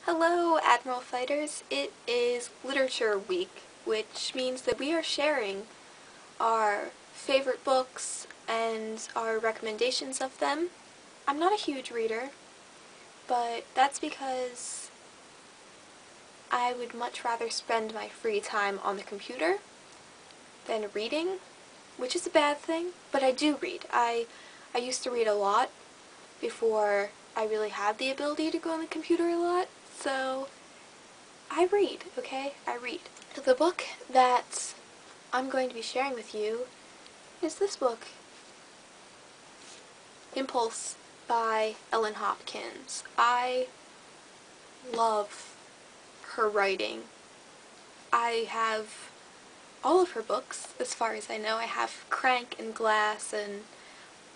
Hello, AdmiralFighters. It is Literature Week, which means that we are sharing our favorite books and our recommendations of them. I'm not a huge reader, but that's because I would much rather spend my free time on the computer than reading, which is a bad thing, but I do read. I used to read a lot before I really had the ability to go on the computer a lot. So, I read, okay? I read. The book that I'm going to be sharing with you is this book, Impulse by Ellen Hopkins. I love her writing. I have all of her books, as far as I know. I have Crank and Glass and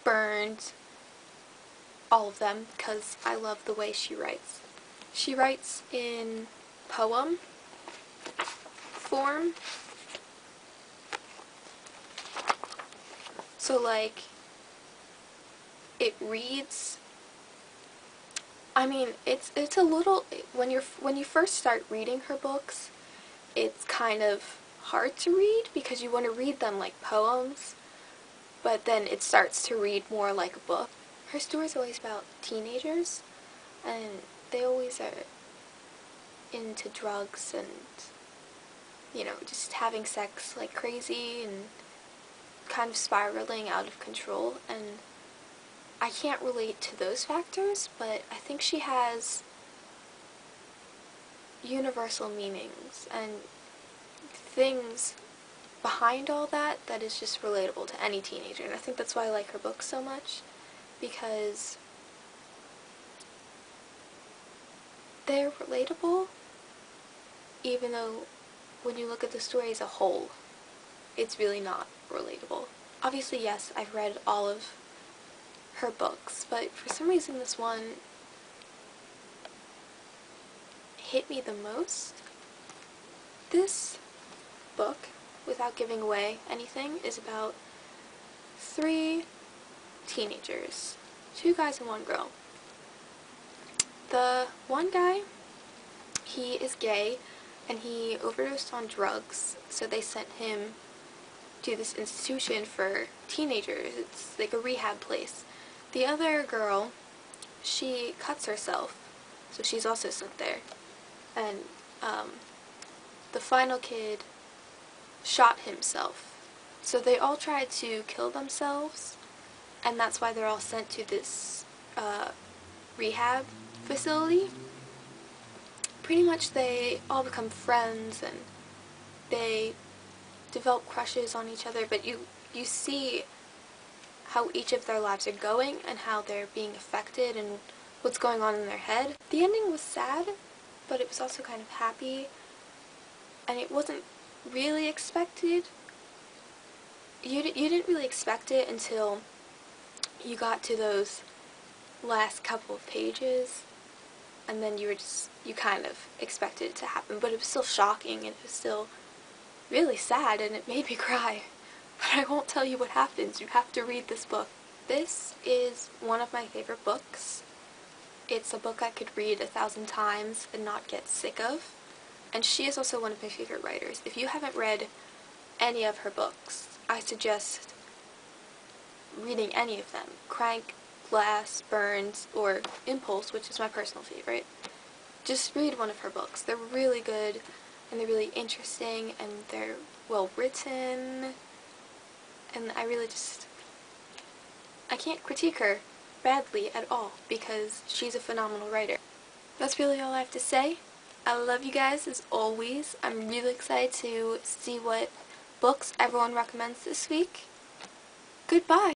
Burned, all of them, because I love the way she writes. She writes in poem form. So like, it reads, I mean, it's a little, when you first start reading her books, it's kind of hard to read because you want to read them like poems, but then it starts to read more like a book. Her story's always about teenagers, and they always are into drugs and, you know, just having sex like crazy and kind of spiraling out of control. And I can't relate to those factors, but I think she has universal meanings and things behind all that that is just relatable to any teenager. And I think that's why I like her books so much, because they're relatable, even though when you look at the story as a whole, it's really not relatable. Obviously, yes, I've read all of her books, but for some reason this one hit me the most. This book, without giving away anything, is about 3 teenagers, 2 guys and 1 girl. The one guy, he is gay, and he overdosed on drugs, so they sent him to this institution for teenagers. It's like a rehab place. The other girl, she cuts herself, so she's also sent there. And the final kid shot himself. So they all tried to kill themselves, and that's why they're all sent to this rehab facility. Pretty much they all become friends and they develop crushes on each other, but you see how each of their lives are going and how they're being affected and what's going on in their head. The ending was sad, but it was also kind of happy, and it wasn't really expected. You didn't really expect it until you got to those last couple of pages, and then you kind of expected it to happen, but it was still shocking, and it was still really sad, and it made me cry. But I won't tell you what happens. You have to read this book. This is one of my favorite books. It's a book I could read 1,000 times and not get sick of. And she is also one of my favorite writers. If you haven't read any of her books, I suggest reading any of them. Crank, Glass, Burns, or Impulse, which is my personal favorite. Just read one of her books. They're really good, and they're really interesting, and they're well written, and I can't critique her badly at all, because she's a phenomenal writer. That's really all I have to say. I love you guys as always. I'm really excited to see what books everyone recommends this week. Goodbye!